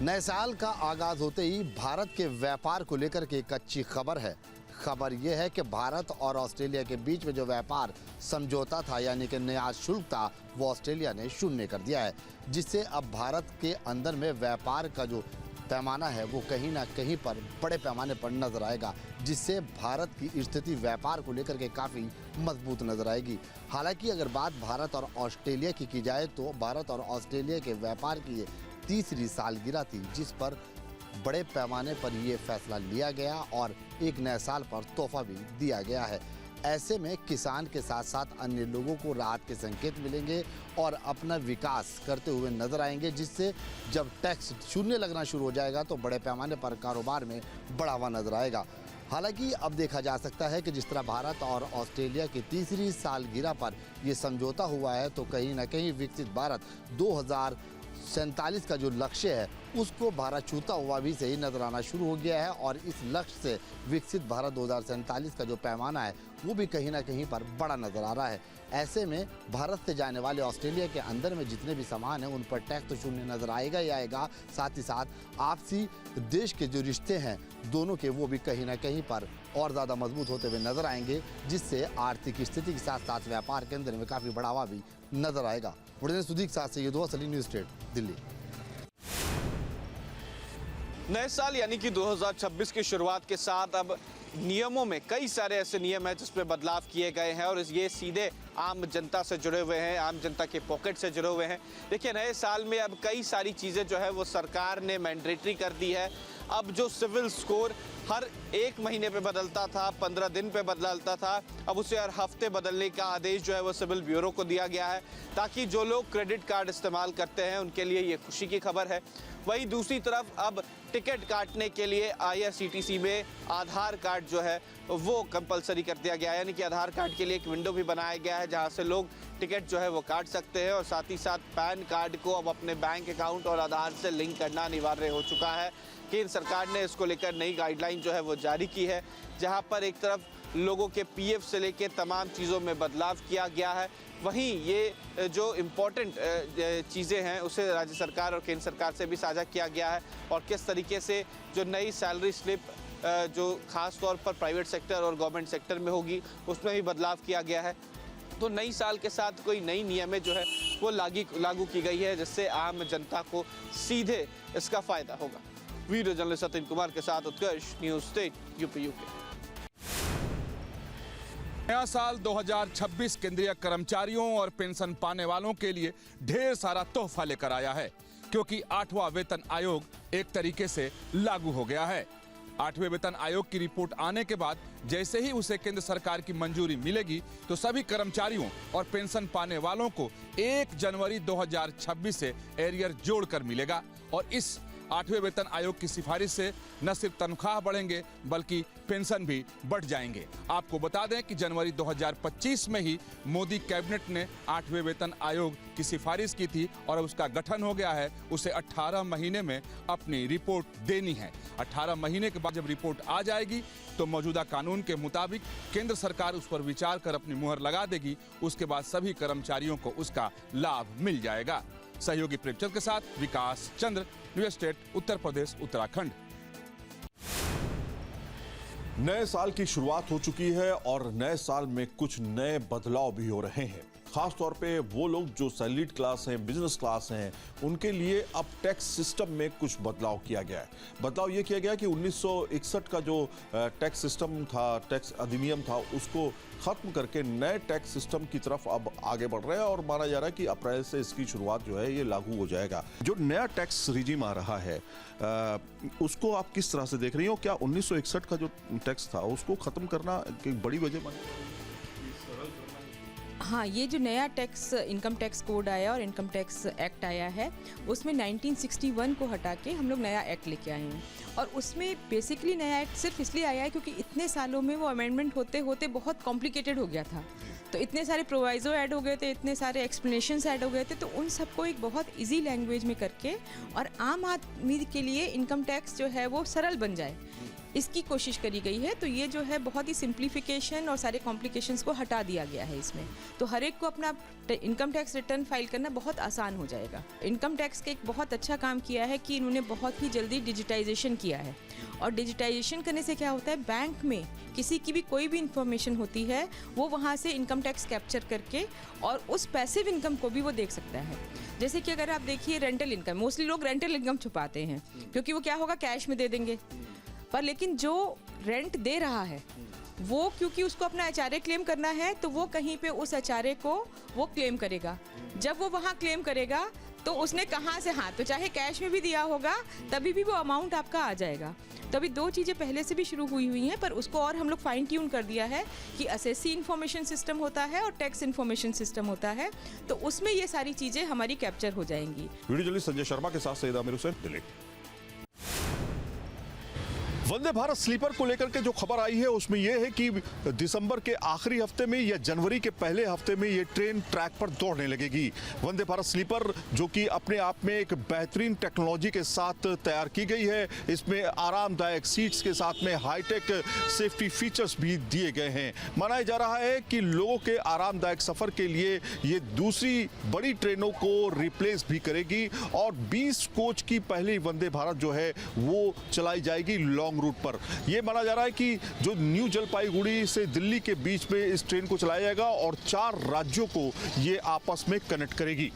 नए साल का आगाज होते ही भारत के व्यापार को लेकर के एक अच्छी खबर है। खबर यह है कि भारत और ऑस्ट्रेलिया के बीच में जो व्यापार समझौता था यानी कि नया शुल्क था वो ऑस्ट्रेलिया ने शून्य कर दिया है, जिससे अब भारत के अंदर में व्यापार का जो पैमाना है वो कहीं ना कहीं पर बड़े पैमाने पर नजर आएगा, जिससे भारत की स्थिति व्यापार को लेकर के काफ़ी मजबूत नजर आएगी। हालांकि अगर बात भारत और ऑस्ट्रेलिया की जाए तो भारत और ऑस्ट्रेलिया के व्यापार की ये तीसरी सालगिरह थी, जिस पर बड़े पैमाने पर ये फैसला लिया गया और एक नए साल पर तोहफा भी दिया गया है। ऐसे में किसान के साथ साथ अन्य लोगों को राहत के संकेत मिलेंगे और अपना विकास करते हुए नजर आएंगे, जिससे जब टैक्स शून्य लगना शुरू हो जाएगा तो बड़े पैमाने पर कारोबार में बढ़ावा नजर आएगा। हालांकि अब देखा जा सकता है कि जिस तरह भारत और ऑस्ट्रेलिया की तीसरी सालगिरह पर यह समझौता हुआ है तो कहीं ना कहीं विकसित भारत 2047 का जो लक्ष्य है उसको भारत छूता हुआ भी सही नजर आना शुरू हो गया है और इस लक्ष्य से विकसित भारत 2047 का जो पैमाना है वो भी कहीं ना कहीं पर बड़ा नजर आ रहा है। ऐसे में भारत से जाने वाले ऑस्ट्रेलिया के अंदर में जितने भी सामान हैं उन पर टैक्स तो शून्य नजर आएगा ही आएगा, साथ ही साथ आपसी देश के जो रिश्ते हैं दोनों के वो भी कहीं ना कहीं पर और ज़्यादा मजबूत होते हुए नजर आएंगे, जिससे आर्थिक स्थिति के साथ साथ व्यापार के अंदर में काफ़ी बढ़ावा भी नजर आएगा। सुदीक साथ से ये दुआ सली न्यूज़ स्टेट दिल्ली। नए साल यानी कि 2026 की शुरुआत के साथ अब नियमों में कई सारे ऐसे नियम हैं जिसमें बदलाव किए गए हैं और ये सीधे आम जनता से जुड़े हुए हैं, आम जनता के पॉकेट से जुड़े हुए हैं। देखिए, नए साल में अब कई सारी चीज़ें जो है वो सरकार ने मैंडेटरी कर दी है। अब जो सिविल स्कोर हर 1 महीने पे बदलता था, 15 दिन पे बदलता था, अब उसे हर हफ्ते बदलने का आदेश जो है वो सिविल ब्यूरो को दिया गया है, ताकि जो लोग क्रेडिट कार्ड इस्तेमाल करते हैं उनके लिए ये खुशी की खबर है। वहीं दूसरी तरफ अब टिकट काटने के लिए IRCTC में आधार कार्ड जो है वो कंपलसरी कर दिया गया है, यानी कि आधार कार्ड के लिए एक विंडो भी बनाया गया है जहां से लोग टिकट जो है वो काट सकते हैं और साथ ही साथ पैन कार्ड को अब अपने बैंक अकाउंट और आधार से लिंक करना अनिवार्य हो चुका है। केंद्र सरकार ने इसको लेकर नई गाइडलाइन जो है वो जारी की है, जहां पर एक तरफ लोगों के PF से लेकर तमाम चीज़ों में बदलाव किया गया है, वहीं ये जो इम्पोर्टेंट चीज़ें हैं उसे राज्य सरकार और केंद्र सरकार से भी साझा किया गया है और किस तरीके से जो नई सैलरी स्लिप जो खास तौर पर प्राइवेट सेक्टर और गवर्नमेंट सेक्टर में होगी उसमें भी बदलाव किया गया है। तो नई साल के साथ कोई नई नियमें जो है वो लागू की गई है, जिससे आम जनता को सीधे इसका फ़ायदा होगा। वीडियो जर्नलिस्ट सतीन कुमार के साथ उत्कर्ष, न्यूज़ स्टेट यूपी। नया साल 2026 केंद्रीय कर्मचारियों और पेंशन पाने वालों के लिए ढेर सारा तोहफा लेकर आया है, क्योंकि 8वां वेतन आयोग एक तरीके से लागू हो गया है। 8वें वेतन आयोग की रिपोर्ट आने के बाद जैसे ही उसे केंद्र सरकार की मंजूरी मिलेगी तो सभी कर्मचारियों और पेंशन पाने वालों को 1 जनवरी 2026 से एरियर जोड़कर मिलेगा और इस 8वें वेतन आयोग की सिफारिश से न सिर्फ तनख्वाह बढ़ेंगे बल्कि पेंशन भी बढ़ जाएंगे। आपको बता दें कि जनवरी 2025 में ही मोदी कैबिनेट ने 8वें वेतन आयोग की सिफारिश की थी और उसका गठन हो गया है। उसे 18 महीने में अपनी रिपोर्ट देनी है। 18 महीने के बाद जब रिपोर्ट आ जाएगी तो मौजूदा कानून के मुताबिक केंद्र सरकार उस पर विचार कर अपनी मुहर लगा देगी। उसके बाद सभी कर्मचारियों को उसका लाभ मिल जाएगा। सहयोगी प्रेमचंद के साथ विकास चंद्र, न्यूज़ स्टेट, उत्तर प्रदेश, उत्तराखंड। नए साल की शुरुआत हो चुकी है और नए साल में कुछ नए बदलाव भी हो रहे हैं। खास तौर पे वो लोग जो सैलरीड क्लास हैं, बिजनेस क्लास हैं, उनके लिए अब टैक्स सिस्टम में कुछ बदलाव किया गया है। बदलाव ये किया गया कि 1961 का जो टैक्स सिस्टम था, टैक्स अधिनियम था, उसको खत्म करके नए टैक्स सिस्टम की तरफ अब आगे बढ़ रहे हैं और माना जा रहा है कि अप्रैल से इसकी शुरुआत जो है ये लागू हो जाएगा। जो नया टैक्स रिजीम आ रहा है उसको आप किस तरह से देख रही हो? क्या 1961 का जो टैक्स था उसको खत्म करना एक बड़ी वजह बनी? हाँ, ये जो नया टैक्स इनकम टैक्स कोड आया और इनकम टैक्स एक्ट आया है उसमें 1961 को हटा के हम लोग नया एक्ट लेके आए हैं और उसमें बेसिकली नया एक्ट सिर्फ इसलिए आया है क्योंकि इतने सालों में वो अमेंडमेंट होते होते बहुत कॉम्प्लिकेटेड हो गया था। तो इतने सारे प्रोवाइजो ऐड हो गए थे, इतने सारे एक्सप्लेनेशंस ऐड हो गए थे, तो उन सबको एक बहुत इजी लैंग्वेज में करके और आम आदमी के लिए इनकम टैक्स जो है वो सरल बन जाए। इसकी कोशिश करी गई है। तो ये जो है बहुत ही सिंप्लीफिकेशन और सारे कॉम्प्लिकेशंस को हटा दिया गया है इसमें। तो हर एक को अपना इनकम टैक्स रिटर्न फाइल करना बहुत आसान हो जाएगा। इनकम टैक्स का एक बहुत अच्छा काम किया है कि इन्होंने बहुत ही जल्दी डिजिटाइजेशन किया है। और डिजिटाइजेशन करने से क्या होता है, बैंक में किसी की भी कोई भी इंफॉर्मेशन होती है वो वहाँ से इनकम टैक्स कैप्चर करके और उस पैसिव इनकम को भी वो देख सकता है। जैसे कि अगर आप देखिए रेंटल इनकम, मोस्टली लोग रेंटल इनकम छुपाते हैं क्योंकि वो क्या होगा, कैश में दे देंगे। पर लेकिन जो रेंट दे रहा है वो, क्योंकि उसको अपना एचआरए क्लेम करना है, तो वो कहीं पे उस एचआरए को वो क्लेम करेगा। जब वो वहाँ क्लेम करेगा तो उसने कहाँ से, हाँ, तो चाहे कैश में भी दिया होगा तभी भी वो अमाउंट आपका आ जाएगा। तो अभी दो चीज़ें पहले से भी शुरू हुई हैं, पर उसको और हम लोग फाइन ट्यून कर दिया है कि एसएससी इन्फॉर्मेशन सिस्टम होता है और टैक्स इन्फॉर्मेशन सिस्टम होता है, तो उसमें ये सारी चीज़ें हमारी कैप्चर हो जाएंगी। वीडियो जर्नलिस्ट संजय शर्मा के साथ सईद आमिर हुसैन, दिल्ली। वंदे भारत स्लीपर को लेकर के जो खबर आई है उसमें यह है कि दिसंबर के आखिरी हफ्ते में या जनवरी के पहले हफ्ते में ये ट्रेन ट्रैक पर दौड़ने लगेगी। वंदे भारत स्लीपर जो कि अपने आप में एक बेहतरीन टेक्नोलॉजी के साथ तैयार की गई है, इसमें आरामदायक सीट्स के साथ में हाईटेक सेफ्टी फीचर्स भी दिए गए हैं। माना जा रहा है कि लोगों के आरामदायक सफर के लिए ये दूसरी बड़ी ट्रेनों को रिप्लेस भी करेगी और 20 कोच की पहली वंदे भारत जो है वो चलाई जाएगी लॉन्ग रूट पर। यह माना जा रहा है कि जो न्यू जलपाईगुड़ी से दिल्ली के बीच में इस ट्रेन को चलाया जाएगा और 4 राज्यों को ये आपस में कनेक्ट करेगी।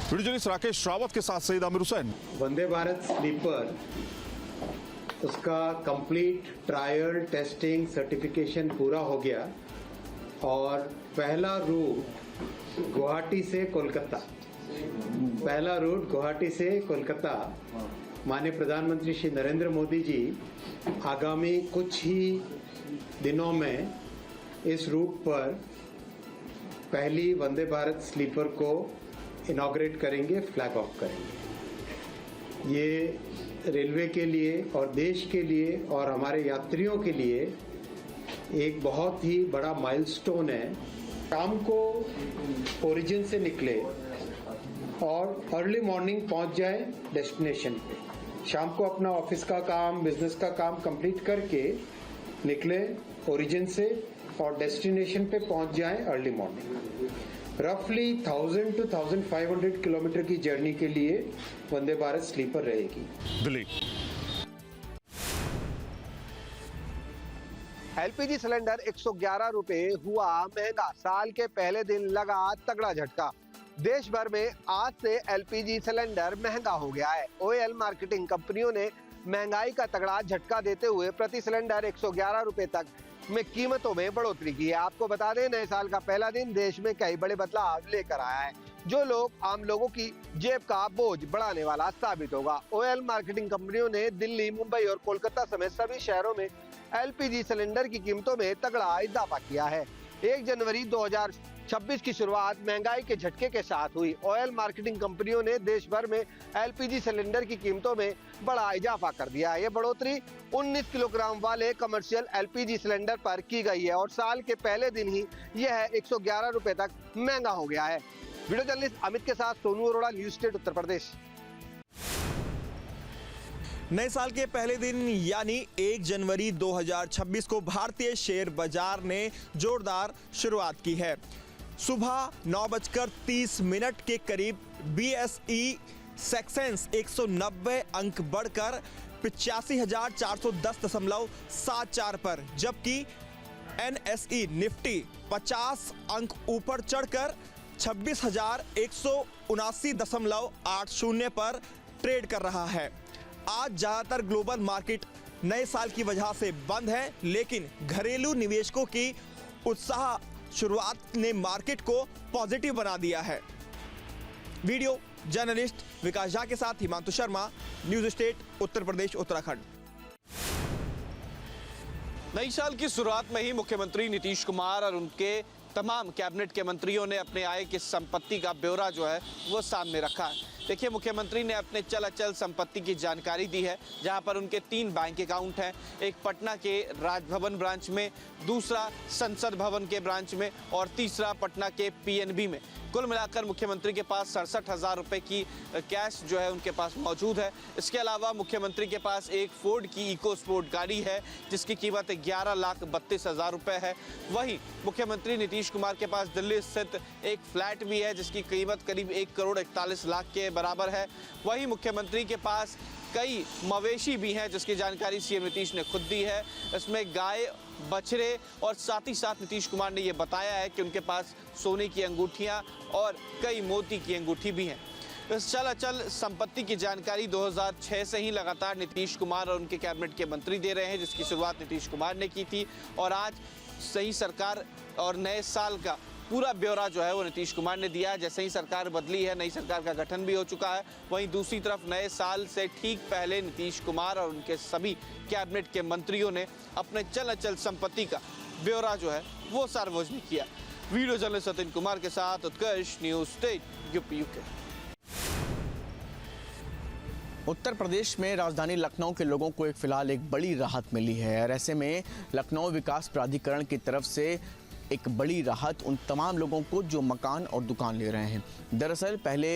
वीडियो जर्नलिस्ट राकेश रावत के साथ सईद आमिर हुसैन। वंदे भारत स्लीपर, उसका कंप्लीट ट्रायल, टेस्टिंग, सर्टिफिकेशन पूरा हो गया और पहला रूट गुवाहाटी से कोलकाता, पहला रूट गुवाहाटी से कोलकाता माननीय प्रधानमंत्री श्री नरेंद्र मोदी जी आगामी कुछ ही दिनों में इस रूट पर पहली वंदे भारत स्लीपर को इनॉग्रेट करेंगे, फ्लैग ऑफ करेंगे। ये रेलवे के लिए और देश के लिए और हमारे यात्रियों के लिए एक बहुत ही बड़ा माइलस्टोन है। शाम को ओरिजिन से निकले और अर्ली मॉर्निंग पहुंच जाए डेस्टिनेशन पे। शाम को अपना ऑफिस का काम, बिजनेस का काम कंप्लीट करके निकले ओरिजिन से और डेस्टिनेशन पे पहुंच जाएं अर्ली मॉर्निंग। रफली 1000 to 1500 किलोमीटर की जर्नी के लिए वंदे भारत स्लीपर रहेगी। दिल्ली। एलपीजी सिलेंडर 111 रुपए हुआ महंगा, साल के पहले दिन लगा तगड़ा झटका। देश भर में आज से एलपीजी सिलेंडर महंगा हो गया है। ऑयल मार्केटिंग कंपनियों ने महंगाई का तगड़ा झटका देते हुए प्रति सिलेंडर 111 रुपए तक में कीमतों में बढ़ोतरी की है। आपको बता दें, नए साल का पहला दिन देश में कई बड़े बदलाव लेकर आया है जो आम लोगों की जेब का बोझ बढ़ाने वाला साबित होगा। ऑयल मार्केटिंग कंपनियों ने दिल्ली, मुंबई और कोलकाता समेत सभी शहरों में एलपीजी सिलेंडर की कीमतों में तगड़ा इजाफा किया है। 1 जनवरी 2026 की शुरुआत महंगाई के झटके के साथ हुई। ऑयल मार्केटिंग कंपनियों ने देश भर में एलपीजी सिलेंडर की कीमतों में बड़ा इजाफा कर दिया है। ये बढ़ोतरी 19 किलोग्राम वाले कमर्शियल एलपीजी सिलेंडर पर की गई है और साल के पहले दिन ही यह 111 रुपए तक महंगा हो गया है। वीडियो जर्नलिस्ट अमित के साथ सोनू अरोड़ा, न्यूज स्टेट उत्तर प्रदेश। नए साल के पहले दिन यानी 1 जनवरी 2026 को भारतीय शेयर बाजार ने जोरदार शुरुआत की है। सुबह 9:30 के करीब बीएसई सेक्सेंस 190 अंक बढ़कर 85,410.74 पर, जबकि एनएसई निफ्टी 50 अंक ऊपर चढ़कर 26,179.80 पर ट्रेड कर रहा है। आज ज्यादातर ग्लोबल मार्केट नए साल की वजह से बंद है, लेकिन घरेलू निवेशकों की उत्साह शुरुआत ने मार्केट को पॉजिटिव बना दिया है। वीडियो जर्नलिस्ट विकास झा के साथ हिमांशु शर्मा, न्यूज स्टेट उत्तर प्रदेश उत्तराखंड। नई साल की शुरुआत में ही मुख्यमंत्री नीतीश कुमार और उनके तमाम कैबिनेट के मंत्रियों ने अपने आय की संपत्ति का ब्यौरा जो है वो सामने रखा है। देखिए, मुख्यमंत्री ने अपने चल अचल संपत्ति की जानकारी दी है, जहां पर उनके 3 बैंक अकाउंट हैं, एक पटना के राजभवन ब्रांच में, दूसरा संसद भवन के ब्रांच में और तीसरा पटना के पीएनबी में। कुल मिलाकर मुख्यमंत्री के पास 67,000 रुपये की कैश जो है उनके पास मौजूद है। इसके अलावा मुख्यमंत्री के पास एक फोर्ड की इको स्पोर्ट गाड़ी है जिसकी कीमत 11,32,000 रुपये है। वहीं मुख्यमंत्री नीतीश कुमार के पास दिल्ली स्थित एक फ्लैट भी है जिसकी कीमत करीब 1,41,00,000 के बराबर है। वहीं मुख्यमंत्री के पास कई मवेशी भी हैं जिसकी जानकारी सीएम नीतीश ने खुद दी है। इसमें गाय, बछड़े और साथ ही साथ नीतीश कुमार ने ये बताया है कि उनके पास सोने की अंगूठियां और कई मोती की अंगूठी भी हैं। इस चल अचल संपत्ति की जानकारी 2006 से ही लगातार नीतीश कुमार और उनके कैबिनेट के मंत्री दे रहे हैं, जिसकी शुरुआत नीतीश कुमार ने की थी और आज सही सरकार और नए साल का पूरा ब्यौरा जो है वो नीतीश कुमार ने दिया है। जैसे ही सरकार बदली है, नई सरकार का गठन भी हो चुका है। वहीं दूसरी तरफ नए साल से ठीक पहले नीतीश कुमार और उनके सभी कैबिनेट के मंत्रियों ने अपने चल अचल संपत्ति का ब्यौरा जो है वो सार्वजनिक किया। वीडियो जर्नलिस्ट सतिन कुमार के साथ उत्कर्ष, news state UP UK. Uttar Pradesh में राजधानी लखनऊ के लोगों को फिलहाल एक बड़ी राहत मिली है और ऐसे में लखनऊ विकास प्राधिकरण की तरफ से एक बड़ी राहत उन तमाम लोगों को जो मकान और दुकान ले रहे हैं। दरअसल पहले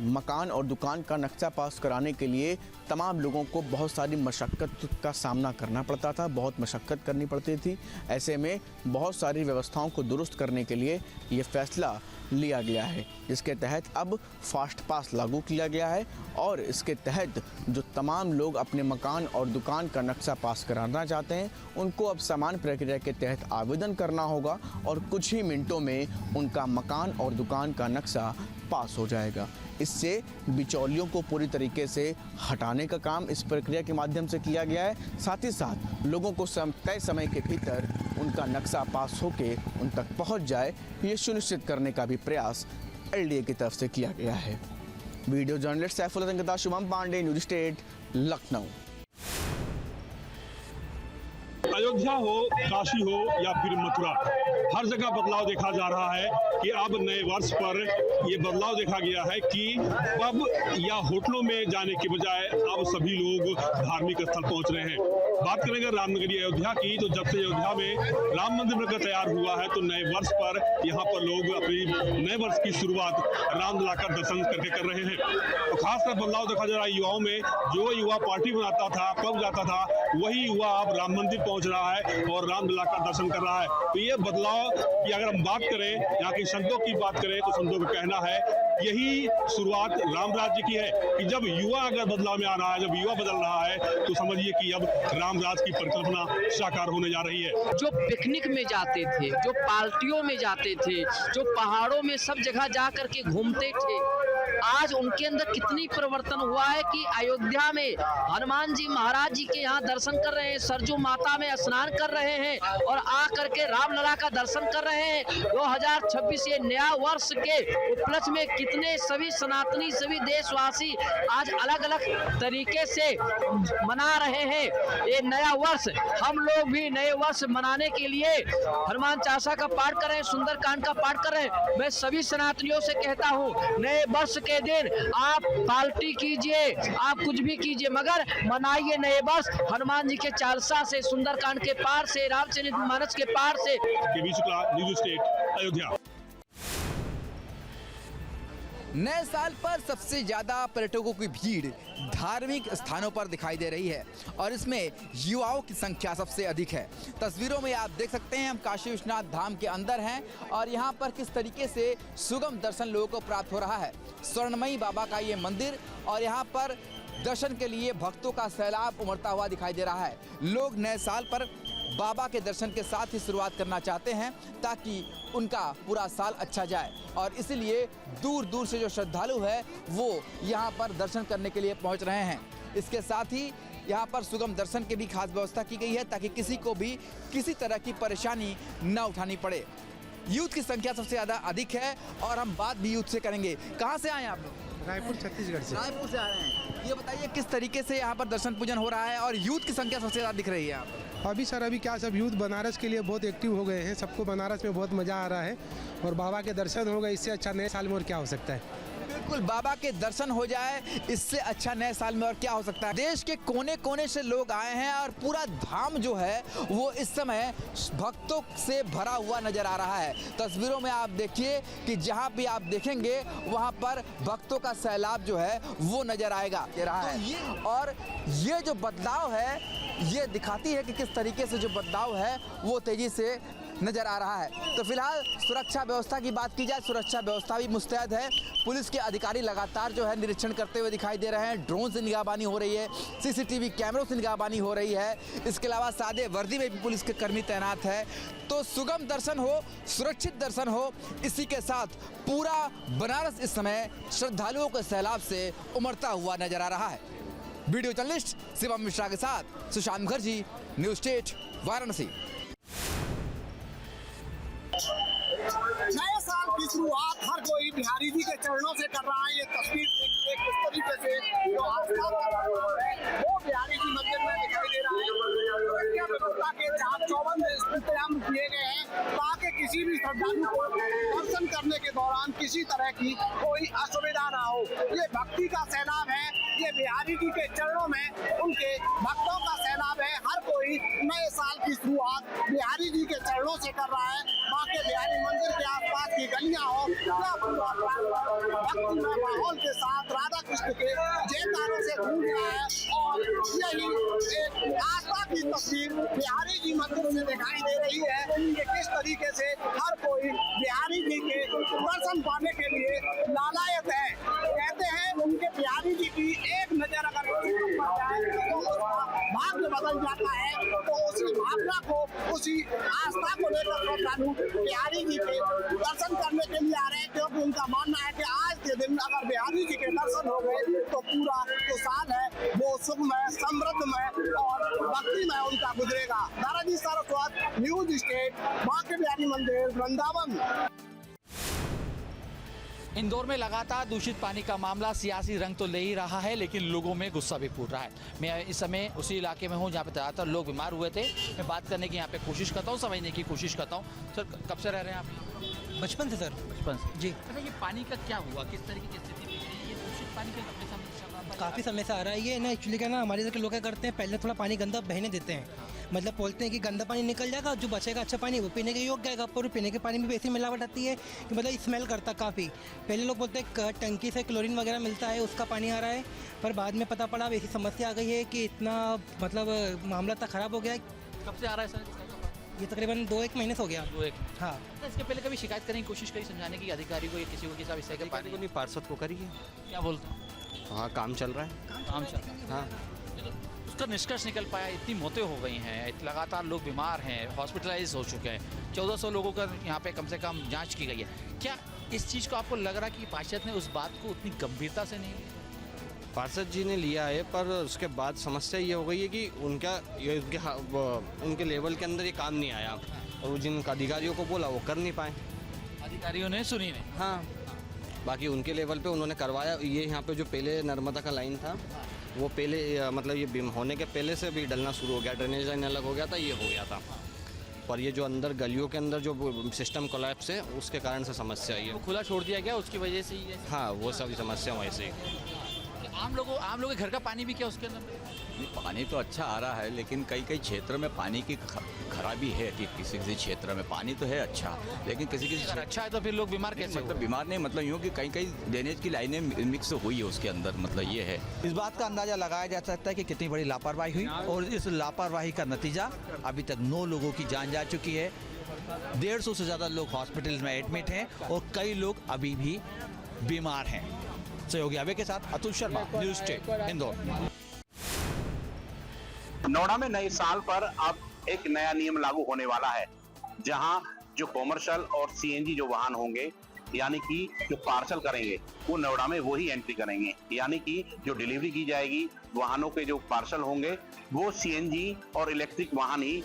मकान और दुकान का नक्शा पास कराने के लिए तमाम लोगों को बहुत सारी मशक्क़त का सामना करना पड़ता था, बहुत मशक्क़त करनी पड़ती थी। ऐसे में बहुत सारी व्यवस्थाओं को दुरुस्त करने के लिए ये फैसला लिया गया है, जिसके तहत अब फास्ट पास लागू किया गया है और इसके तहत जो तमाम लोग अपने मकान और दुकान का नक्शा पास कराना चाहते हैं उनको अब समान प्रक्रिया के तहत आवेदन करना होगा और कुछ ही मिनटों में उनका मकान और दुकान का नक्शा पास हो जाएगा। इससे बिचौलियों को पूरी तरीके से हटाने का काम इस प्रक्रिया के माध्यम से किया गया है। साथ ही साथ लोगों को तय समय के भीतर उनका नक्शा पास होके उन तक पहुंच जाए, ये सुनिश्चित करने का भी प्रयास एलडीए की तरफ से किया गया है। वीडियो जर्नलिस्ट सैफुल्लाह के साथ शुभम पांडे, न्यूज़ स्टेट, लखनऊ। अयोध्या हो, काशी हो या फिर मथुरा, हर जगह बदलाव देखा जा रहा है कि अब नए वर्ष पर ये बदलाव देखा गया है कि पब या होटलों में जाने के बजाय अब सभी लोग धार्मिक स्थल पहुंच रहे हैं। बात करेंगे रामनगरी अयोध्या की, तो जब से अयोध्या में राम मंदिर बनकर तैयार हुआ है तो नए वर्ष पर यहाँ पर लोग अपनी नए वर्ष की शुरुआत रामलला का दर्शन करके कर रहे हैं। तो खासकर बदलाव देखा जा रहा है युवाओं में। जो युवा पार्टी बनाता था, पब जाता था, वही युवा अब राम मंदिर पहुंच रहा है और रामलला का दर्शन कर रहा है। तो ये बदलाव की अगर हम बात करें, यहाँ के संतों की बात करें तो संतों का कहना है यही शुरुआत राम राज्य की है कि जब युवा अगर बदलाव में आ रहा है, जब युवा बदल रहा है तो समझिए कि अब राम राज की परिकल्पना साकार होने जा रही है। जो पिकनिक में जाते थे, जो पार्टियों में जाते थे, जो पहाड़ों में सब जगह जा करके घूमते थे, आज उनके अंदर कितनी परिवर्तन हुआ है कि अयोध्या में हनुमान जी महाराज जी के यहाँ दर्शन कर रहे हैं, सरजू माता में स्नान कर रहे हैं और आ करके रामलला का दर्शन कर रहे हैं। 2026 ये नया वर्ष के उपलक्ष्य में कितने सभी सनातनी, सभी देशवासी आज अलग अलग तरीके से मना रहे हैं ये नया वर्ष। हम लोग भी नए वर्ष मनाने के लिए हनुमान चालीसा का पाठ कर रहे हैं, सुंदरकांड का पाठ कर रहे हैं। मैं सभी सनातनियों से कहता हूँ, नए वर्ष के दिन आप पार्टी कीजिए, आप कुछ भी कीजिए, मगर मनाइए नए वर्ष हनुमान जी के चालीसा से, सुंदरकांड के पार से, रामचरितमानस के पार से। News state, Ayodhya. नए साल पर सबसे ज़्यादा पर्यटकों की भीड़ धार्मिक स्थानों पर दिखाई दे रही है और इसमें युवाओं की संख्या सबसे अधिक है। तस्वीरों में आप देख सकते हैं हम काशी विश्वनाथ धाम के अंदर हैं और यहाँ पर किस तरीके से सुगम दर्शन लोगों को प्राप्त हो रहा है। स्वर्णमयी बाबा का ये मंदिर और यहाँ पर दर्शन के लिए भक्तों का सैलाब उमड़ता हुआ दिखाई दे रहा है। लोग नए साल पर बाबा के दर्शन के साथ ही शुरुआत करना चाहते हैं ताकि उनका पूरा साल अच्छा जाए और इसलिए दूर दूर से जो श्रद्धालु है वो यहाँ पर दर्शन करने के लिए पहुँच रहे हैं। इसके साथ ही यहाँ पर सुगम दर्शन की भी खास व्यवस्था की गई है ताकि किसी को भी किसी तरह की परेशानी न उठानी पड़े। यूथ की संख्या सबसे ज़्यादा अधिक है और हम बात भी यूथ से करेंगे। कहाँ से आए आप लोग? रायपुर, छत्तीसगढ़ से। रायपुर से आ रहे हैं। ये बताइए किस तरीके से यहाँ पर दर्शन पूजन हो रहा है और यूथ की संख्या सबसे ज़्यादा दिख रही है यहाँ पर? अभी सर अभी क्या सब यूथ बनारस के लिए बहुत एक्टिव हो गए हैं। सबको बनारस में बहुत मज़ा आ रहा है और बाबा के दर्शन हो गए, इससे अच्छा नए साल में और क्या हो सकता है। बिल्कुल, बाबा के दर्शन हो जाए, इससे अच्छा नए साल में और क्या हो सकता है। देश के कोने कोने से लोग आए हैं और पूरा धाम जो है वो इस समय भक्तों से भरा हुआ नजर आ रहा है। तस्वीरों में आप देखिए कि जहां भी आप देखेंगे वहां पर भक्तों का सैलाब जो है वो नजर आएगा और ये जो बदलाव है ये दिखाती है कि किस तरीके से जो बदलाव है वो तेजी से नजर आ रहा है। तो फिलहाल सुरक्षा व्यवस्था की बात की जाए, सुरक्षा व्यवस्था भी मुस्तैद है। पुलिस के अधिकारी लगातार जो है निरीक्षण करते हुए दिखाई दे रहे हैं। ड्रोन से निगरानी हो रही है, सीसीटीवी कैमरों से निगरानी हो रही है। इसके अलावा सादे वर्दी में भी पुलिस के कर्मी तैनात है। तो सुगम दर्शन हो, सुरक्षित दर्शन हो, इसी के साथ पूरा बनारस इस समय श्रद्धालुओं के सैलाब से उमड़ता हुआ नजर आ रहा है। वीडियो जर्नलिस्ट शिवम मिश्रा के साथ सुशांत मुखर्जी, न्यूज स्टेट, वाराणसी। नए साल की शुरुआत हर कोई बिहारी जी के चरणों से कर रहा है। ये तस्वीर एक इस तरीके से जो आस्था का है वो बिहारी जी मंदिर में दिखाई दे रहा है। सुरक्षा व्यवस्था के चाक चौबंद इंतजाम किए गए हैं ताकि किसी भी श्रद्धालु को दर्शन करने के दौरान किसी तरह की कोई असुविधा ना हो। ये भक्ति का सैलाब है, ये बिहारी जी के चरणों में उनके भक्तों का सैलाब है। हर कोई नए साल की शुरुआत बिहारी जी के चरणों से कर रहा है। माँ के बिहारी मंदिर के आसपास की गलियां हो या पूरा भक्तिमय माहौल के साथ राधा कृष्ण के जयकारों से गूंज रहा है और यही एक आस्था की तस्वीर बिहारी जी मंदिर से दिखाई दे रही है कि किस तरीके से हर कोई बिहारी जी के दर्शन पाने के लिए लालायत है। कहते हैं उनके बिहारी जी की एक नजर अगर पड़ जाए तो उसका भाग्य बदल जाता है। तो उसी भावना को, उसी आस्था को लेकर श्रद्धालु बिहारी जी के दर्शन करने के लिए आ रहे हैं, क्योंकि उनका मानना है कि आज के दिन अगर बिहारी जी के दर्शन हो गए तो पूरा जो साल है वो सुखमय, समृद्धमय और भक्तिमय उनका गुजरेगा। दाराजी सारस्वत, न्यूज स्टेट, बांके बिहारी मंदिर, वृंदावन। इंदौर में लगातार दूषित पानी का मामला सियासी रंग तो ले ही रहा है, लेकिन लोगों में गुस्सा भी फूट रहा है। मैं इस समय उसी इलाके में हूँ जहाँ पे ज़्यादातर लोग बीमार हुए थे। मैं बात करने की यहाँ पे कोशिश करता हूँ, समझने की कोशिश करता हूँ। सर, कब से रह रहे हैं आप? बचपन से सर। बचपन से जी। अच्छा, ये पानी का क्या हुआ, किस तरीके की स्थिति में है? ये दूषित पानी के लंबे समय से चल रहा था? काफ़ी समय से आ रहा है ये ना। एक्चुअली क्या ना, हमारे इधर के लोग क्या करते हैं, पहले थोड़ा पानी गंदा बहने देते हैं। मतलब बोलते हैं कि गंदा पानी निकल जाएगा, जो बचेगा अच्छा पानी वो पीने के योग्य आएगा। पर पीने के पानी में भी ऐसी मिलावट आती है कि मतलब स्मेल करता काफ़ी। पहले लोग बोलते हैं टंकी से क्लोरीन वगैरह मिलता है, उसका पानी आ रहा है। पर बाद में पता पड़ा ऐसी समस्या आ गई है कि इतना मतलब मामला तक ख़राब हो गया है। कब से आ रहा है सर? ये तकरीबन 2-1 महीने से हो गया। 2-1? हाँ। तो इसके पहले कभी शिकायत करने की कोशिश करी, समझाने की अधिकारी को या किसी को, किसी विषय का पानी नहीं, पार्षद को करिए। क्या बोलते हैं? हाँ, काम चल रहा है। काम चल रहा है। हाँ, उसका निष्कर्ष निकल पाया? इतनी मौतें हो गई हैं, लगातार लोग बीमार हैं, हॉस्पिटलाइज हो चुके हैं, 1400 लोगों का यहाँ पे कम से कम जांच की गई है। क्या इस चीज़ को आपको लग रहा है कि पार्षद ने उस बात को उतनी गंभीरता से नहीं लिया? पार्षद जी ने लिया है, पर उसके बाद समस्या ये हो गई है कि उनके लेवल के अंदर ये काम नहीं आया और जिन अधिकारियों को बोला वो कर नहीं पाए। अधिकारियों ने सुनी नहीं। हाँ, बाकी उनके लेवल पे उन्होंने करवाया। ये यहाँ पे जो पहले नर्मदा का लाइन था वो पहले मतलब ये बीम होने के पहले से भी डलना शुरू हो गया, ड्रेनेज लाइन अलग हो गया था, ये हो गया था। पर ये जो अंदर गलियों के अंदर जो सिस्टम कोलैप्स है उसके कारण से समस्या आई है। खुला छोड़ दिया गया उसकी वजह से ही? हाँ, वो सभी समस्या वैसे ही। आम लोगों के घर का पानी भी क्या उसके अंदर? पानी तो अच्छा आ रहा है, लेकिन कई कई क्षेत्र में पानी की खराबी है कि किसी किसी क्षेत्र में पानी तो है अच्छा, लेकिन किसी किसी अच्छा है तो फिर लोग बीमार कैसे? मतलब बीमार नहीं, मतलब यूँ कि कई कई ड्रेनेज की लाइनें मिक्स हुई है उसके अंदर, मतलब ये है। इस बात का अंदाजा लगाया जा सकता है कि कितनी बड़ी लापरवाही हुई और इस लापरवाही का नतीजा अभी तक 9 लोगों की जान जा चुकी है। 150 से ज़्यादा लोग हॉस्पिटल में एडमिट हैं और कई लोग अभी भी बीमार हैं। सहयोगी अभय के साथ अतुल शर्मा, न्यूज स्टेट, इंदौर। नोएडा में नए साल पर अब एक नया नियम लागू होने वाला है, जहां जो कॉमर्शियल और सीएनजी जो वाहन होंगे, यानी कि जो पार्सल करेंगे वो नोएडा में वही एंट्री करेंगे। यानी कि जो डिलीवरी की जाएगी वाहनों के जो पार्सल होंगे वो सीएनजी और इलेक्ट्रिक वाहन ही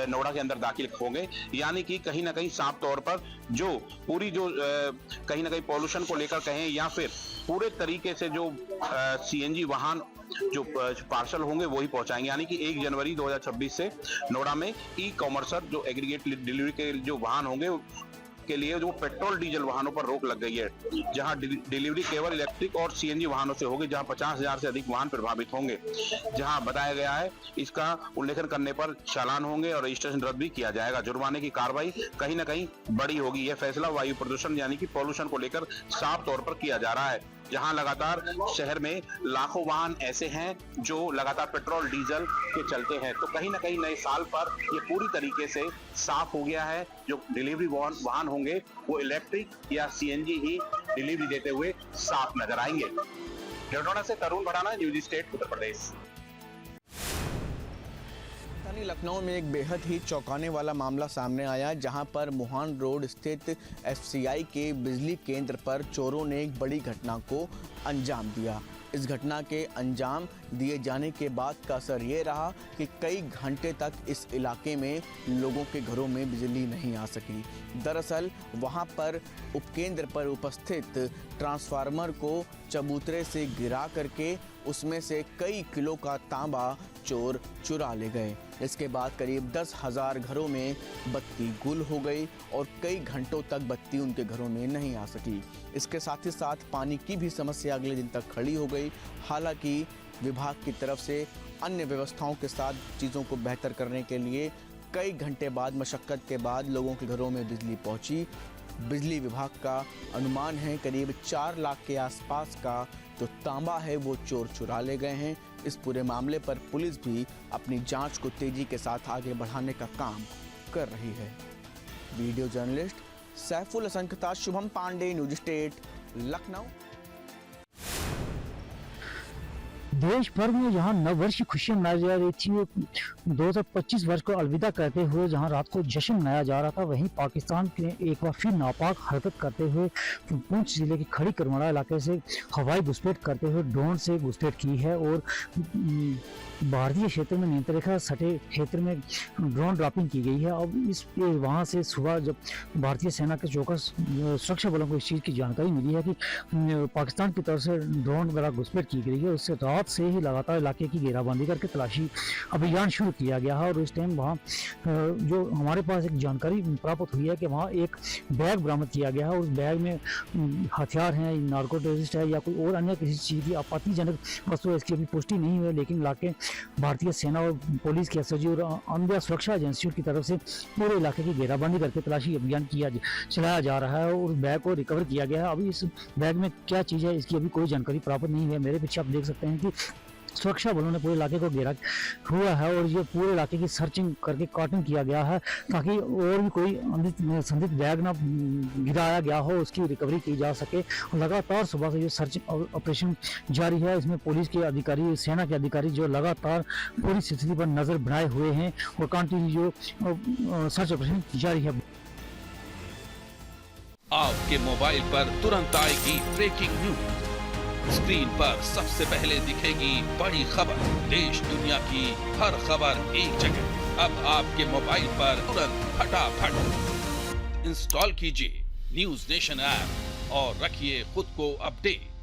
नोएडा के अंदर दाखिल होंगे। यानी कि कहीं ना कहीं साफ तौर पर जो पूरी जो कहीं ना कहीं पॉल्यूशन को लेकर कहें या फिर पूरे तरीके से जो सीएनजी वाहन जो पार्सल होंगे वही पहुंचाएंगे। यानी कि 1 जनवरी 2026 से नोएडा में ई कॉमर्सर जो एग्रीगेट डिलीवरी के जो वाहन होंगे के लिए जो पेट्रोल डीजल वाहनों पर रोक लग गई है, जहां डिलीवरी केवल इलेक्ट्रिक और सीएनजी वाहनों से होगी, जहां 50,000 से अधिक वाहन प्रभावित होंगे। जहां बताया गया है इसका उल्लेखन करने पर चालान होंगे और रजिस्ट्रेशन रद्द भी किया जाएगा। जुर्माने की कार्रवाई कहीं ना कहीं बड़ी होगी। यह फैसला वायु प्रदूषण यानी कि पॉल्यूशन को लेकर साफ तौर पर किया जा रहा है, जहां लगातार शहर में लाखों वाहन ऐसे हैं जो लगातार पेट्रोल डीजल के चलते हैं। तो कहीं ना कहीं नए साल पर ये पूरी तरीके से साफ हो गया है। जो डिलीवरी वाहन होंगे वो इलेक्ट्रिक या सीएनजी ही डिलीवरी देते हुए साफ नजर आएंगे। डोडा से तरुण भड़ाना, न्यूज स्टेट, उत्तर प्रदेश। लखनऊ में एक बेहद ही चौंकाने वाला मामला सामने आया, जहां पर मुहान रोड स्थित एफसीआई के बिजली केंद्र पर चोरों ने एक बड़ी घटना को अंजाम दिया। इस घटना के अंजाम दिए जाने के बाद का असर ये रहा कि कई घंटे तक इस इलाके में लोगों के घरों में बिजली नहीं आ सकी। दरअसल वहां पर उपकेंद्र पर उपस्थित ट्रांसफार्मर को चबूतरे से गिरा करके उसमें से कई किलो का तांबा चोर चुरा ले गए। इसके बाद करीब 10,000 घरों में बत्ती गुल हो गई और कई घंटों तक बत्ती उनके घरों में नहीं आ सकी। इसके साथ ही साथ पानी की भी समस्या अगले दिन तक खड़ी हो गई। हालांकि विभाग की तरफ से अन्य व्यवस्थाओं के साथ चीज़ों को बेहतर करने के लिए कई घंटे बाद मशक्क़त के बाद लोगों के घरों में बिजली पहुंची। बिजली विभाग का अनुमान है करीब 4 लाख के आसपास का जो तांबा है वो चोर चुरा ले गए हैं। इस पूरे मामले पर पुलिस भी अपनी जांच को तेजी के साथ आगे बढ़ाने का काम कर रही है। वीडियो जर्नलिस्ट सैफुल हसन के साथ शुभम पांडे, न्यूज स्टेट, लखनऊ। देश भर में जहां नववर्ष की खुशियां मनाई जा रही थी, 2025 वर्ष को अलविदा कहते हुए जहां रात को जश्न मनाया जा रहा था, वहीं पाकिस्तान के एक बार फिर नापाक हरकत करते हुए पुंछ जिले के खड़ी करमड़ा इलाके से हवाई घुसपैठ करते हुए ड्रोन से घुसपैठ की है और भारतीय क्षेत्र में नियंत्रण रेखा सटे क्षेत्र में ड्रोन ड्रॉपिंग की गई है। अब इस वहाँ से सुबह जब भारतीय सेना के चौकस सुरक्षा बलों को इस चीज़ की जानकारी मिली है कि पाकिस्तान की तरफ से ड्रोन द्वारा घुसपैठ की गई है, उससे रात से ही लगातार इलाके की घेराबंदी करके तलाशी अभियान शुरू किया गया है। और उस टाइम वहाँ जो हमारे पास एक जानकारी प्राप्त हुई है कि वहाँ एक बैग बरामद किया गया है। उस बैग में हथियार हैं, नार्कोटिक्स है या कोई और अन्य किसी चीज़ की आपत्तिजनक वस्तु है, इसकी अभी पुष्टि नहीं हुई, लेकिन इलाके भारतीय सेना और पुलिस की एसओजी और अन्य सुरक्षा एजेंसियों की तरफ से पूरे इलाके की घेराबंदी करके तलाशी अभियान चलाया जा रहा है और बैग को रिकवर किया गया है। अभी इस बैग में क्या चीज़ है इसकी अभी कोई जानकारी प्राप्त नहीं है। मेरे पीछे आप देख सकते हैं कि सुरक्षा बलों ने पूरे इलाके को घेरा हुआ है और ये पूरे इलाके की सर्चिंग करके काउंटिंग किया गया है ताकि और भी कोई संदिग्ध बैग ना गिराया गया हो, उसकी रिकवरी की जा सके। लगातार सुबह से ये सर्चिंग ऑपरेशन जारी है। इसमें पुलिस के अधिकारी, सेना के अधिकारी जो लगातार पूरी स्थिति पर नजर बनाए हुए हैं और कंटिन्यू जो सर्च ऑपरेशन जारी है। आपके मोबाइल पर तुरंत आएगी ब्रेकिंग न्यूज, स्क्रीन पर सबसे पहले दिखेगी बड़ी खबर, देश दुनिया की हर खबर एक जगह। अब आपके मोबाइल पर तुरंत फटाफट इंस्टॉल कीजिए न्यूज नेशन ऐप और रखिए खुद को अपडेट।